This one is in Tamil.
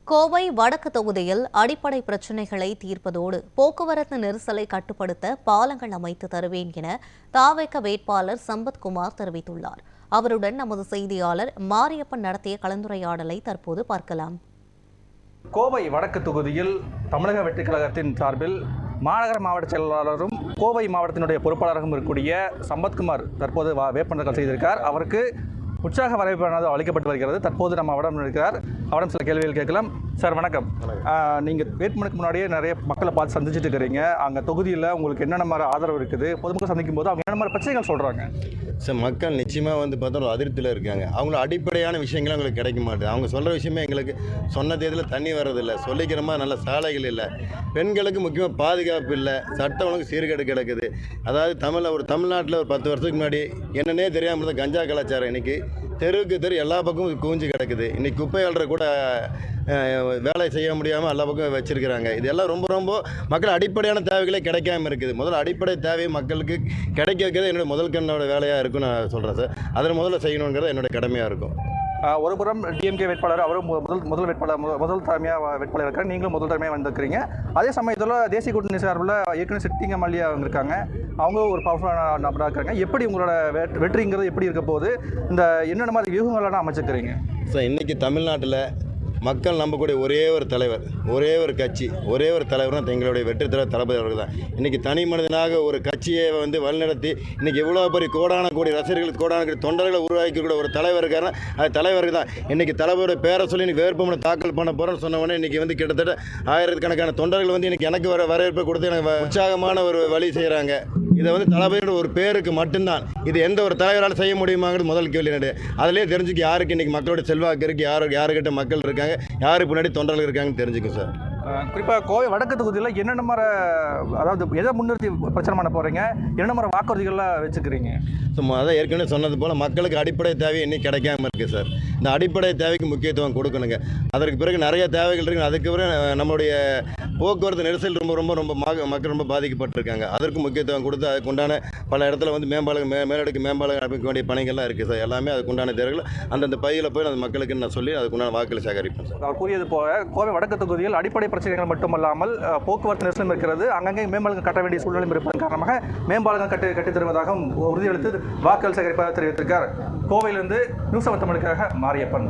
கோவை வடக்கு தொகுதியில் அடிப்படை பிரச்சினைகளை தீர்ப்பதோடு போக்குவரத்து நெரிசலை கட்டுப்படுத்த பாலங்கள் அமைத்து தருவேன் என தாவேக வேட்பாளர் சம்பத்குமார் தெரிவித்துள்ளார். அவருடன் நமது செய்தியாளர் மாரியப்பன் நடத்திய கலந்துரையாடலை தற்போது பார்க்கலாம். கோவை வடக்கு தொகுதியில் தமிழக வெற்றிக் கழகத்தின் சார்பில் மாநகர மாவட்ட செயலாளரும் கோவை மாவட்டத்தினுடைய பொறுப்பாளராகவும் இருக்கக்கூடிய சம்பத்குமார் தற்போது வேட்பாளர்கள் செய்திருக்கார். அவருக்கு உற்சாக வரவேற்பானது அளிக்கப்பட்டு வருகிறது. தற்போது நம்ம அவரிடம் இருக்கிறார். அவரிடம் சில கேள்விகள் கேட்கலாம். சார் வணக்கம். நீங்கள் வேட்புமனுக்கு முன்னாடியே நிறைய மக்களை பார்த்து சந்திச்சுட்டு இருக்கிறீங்க. அங்கே தொகுதியில் உங்களுக்கு என்னென்ன மாதிரி ஆதரவு இருக்குது, பொதுமக்கள் சந்திக்கும் போது அவங்க என்ன மாதிரி பிரச்சனைகள் சொல்கிறாங்க? சார், மக்கள் நிச்சயமாக பார்த்தா ஒரு அதிருப்தியில் இருக்காங்க. அவங்கள அடிப்படையான விஷயங்கள் அவங்களுக்கு கிடைக்க மாட்டேது. அவங்க சொல்கிற விஷயமே எங்களுக்கு சொன்ன தேதியில் தண்ணி வர்றதில்லை, சொல்லிக்கிற மாதிரி நல்ல சாலைகள் இல்லை, பெண்களுக்கு முக்கியமாக பாதுகாப்பு இல்லை, சட்டம் ஒழுங்கு சீர்கேடு கிடக்குது. அதாவது தமிழ்நாட்டில் ஒரு 10 வருஷத்துக்கு முன்னாடி என்னன்னே தெரியாமல் இருந்த கஞ்சா கலாச்சாரம் இன்றைக்கி தெருவுக்கு தெரு எல்லா பக்கமும் குவிஞ்சு கிடக்குது. இன்றைக்கி குப்பை அள்ளுற கூட வேலை செய்ய முடியாமல் எல்லா பக்கம் வச்சுருக்கிறாங்க. இதெல்லாம் ரொம்ப மக்கள் அடிப்படையான தேவைகளே கிடைக்காமல் இருக்குது. முதல்ல அடிப்படை தேவையை மக்களுக்கு கிடைக்க வைக்கிறது என்னோடய முதல் கண்ணோட வேலையாக இருக்குன்னு நான் சொல்கிறேன் சார். அதில் முதல்ல செய்யணுங்கிறது என்னோடய கடமையாக இருக்கும். ஒருபுறம் டிஎம்கே வேட்பாளர், அவரும் முதல் வேட்பாளர், முதல் தலைமையாக வேட்பாளர் இருக்காங்க. நீங்களும் முதல் தலைமையாக வந்திருக்கிறீங்க. அதே சமயத்தில் தேசிய கூட்டணி சார்பில் ஏற்கனவே சிட்டிங்க மல்லியா அவங்க இருக்காங்க. அவங்க ஒரு பவர்ஃபுல்லான நபராக இருக்காங்க. எப்படி உங்களோட வெற்றிங்கிறது எப்படி இருக்க போது, இந்த என்னென்ன மாதிரி வியூகங்களெல்லாம் அமைச்சிருக்கிறீங்க? சார், இன்றைக்கி தமிழ்நாட்டில் மக்கள் நம்பக்கூடிய ஒரே ஒரு தலைவர், ஒரே ஒரு கட்சி, ஒரே ஒரு தலைவர்னா எங்களுடைய வெற்றி தலைவர் தளபதி அவர்கள் தான். இன்றைக்கி தனி மனிதனாக ஒரு கட்சியை வழிநடத்தி இன்றைக்கி எவ்வளோ பெரிய கோடான கோடி ரசிகர்கள், கோடான கோடி தொண்டர்களை உருவாக்கிக்கூடிய ஒரு தலைவர் இருக்காருன்னா அது தலைவருக்கு தான். இன்றைக்கி தலைவரோட பேரை சொல்லி இன்றைக்கி வேட்புமனு தாக்கல் பண்ண போகிறோன்னு சொன்ன உடனே இன்றைக்கி கிட்டத்தட்ட ஆயிரக்கணக்கான தொண்டர்கள் இன்றைக்கி எனக்கு வரவேற்பை கொடுத்து எனக்கு உற்சாகமான ஒரு வழி செய்கிறாங்க. இதை தளபதியோட ஒரு பேருக்கு மட்டும்தான். இது எந்த ஒரு தலைவரால் செய்ய முடியுமாங்கிறது முதல் கேள்வி நடு. அதிலே தெரிஞ்சுக்க யாருக்கு இன்றைக்கி மக்களோட செல்வாக்கு இருக்குது, யாருக்கிட்ட மக்கள் இருக்காங்க, யாருக்கு பின்னாடி தொண்டர்கள் இருக்காங்கன்னு தெரிஞ்சுக்கும் சார். குறிப்பாக கோவை வடக்கு தொகுதியில் என்னென்ன மாதிரி, அதாவது எதை முன்னிறுத்தி பிரச்சனை பண்ண போகிறீங்க, என்னென்ன மாதிரி வாக்குறுதிகள்லாம் வச்சுக்கிறீங்க? ஸோ அதான் ஏற்கனவே சொன்னது போல் மக்களுக்கு அடிப்படை தேவை இன்னும் கிடைக்காம இருக்குது சார். இந்த அடிப்படை தேவைக்கு முக்கியத்துவம் கொடுக்கணுங்க. அதற்கு பிறகு நிறைய தேவைகள் இருக்குது. அதுக்கு பிறகு நம்மளுடைய போக்குவரத்து நெரிசல் மக்கள் ரொம்ப பாதிக்கப்பட்டிருக்காங்க. அதற்கு முக்கியத்துவம் கொடுத்து அதுக்கு உண்டான பல இடத்துல மேலடுக்கு மேம்பாலம் அமைக்க வேண்டிய பணிகள்லாம் இருக்குது சார். எல்லாமே அதுக்குண்டான தேவைகள் அந்தந்த பகுதியில் போய் அந்த மக்களுக்கு நான் சொல்லி அதுக்குண்டான வாக்குகளை சேகரிப்பேன் சார். அவர் கூறியது போல கோவை வடக்கு தொகுதியில் அடிப்படை பிரச்சனைகள் மட்டுமல்லாமல் போக்குவரத்து நெரிசல் இருக்கிறது. அங்கங்கே மேம்பாலங்கள் கட்ட வேண்டிய சூழ்நிலை இருப்பதன் காரணமாக மேம்பாலங்கள் கட்டித் தருவதாக உறுதியளித்து வாக்குகள் சேகரிப்பதாக தெரிவித்திருக்கார். கோவையிலிருந்து நியூஸ் 7 தமிழுக்காக மாரியப்பன்.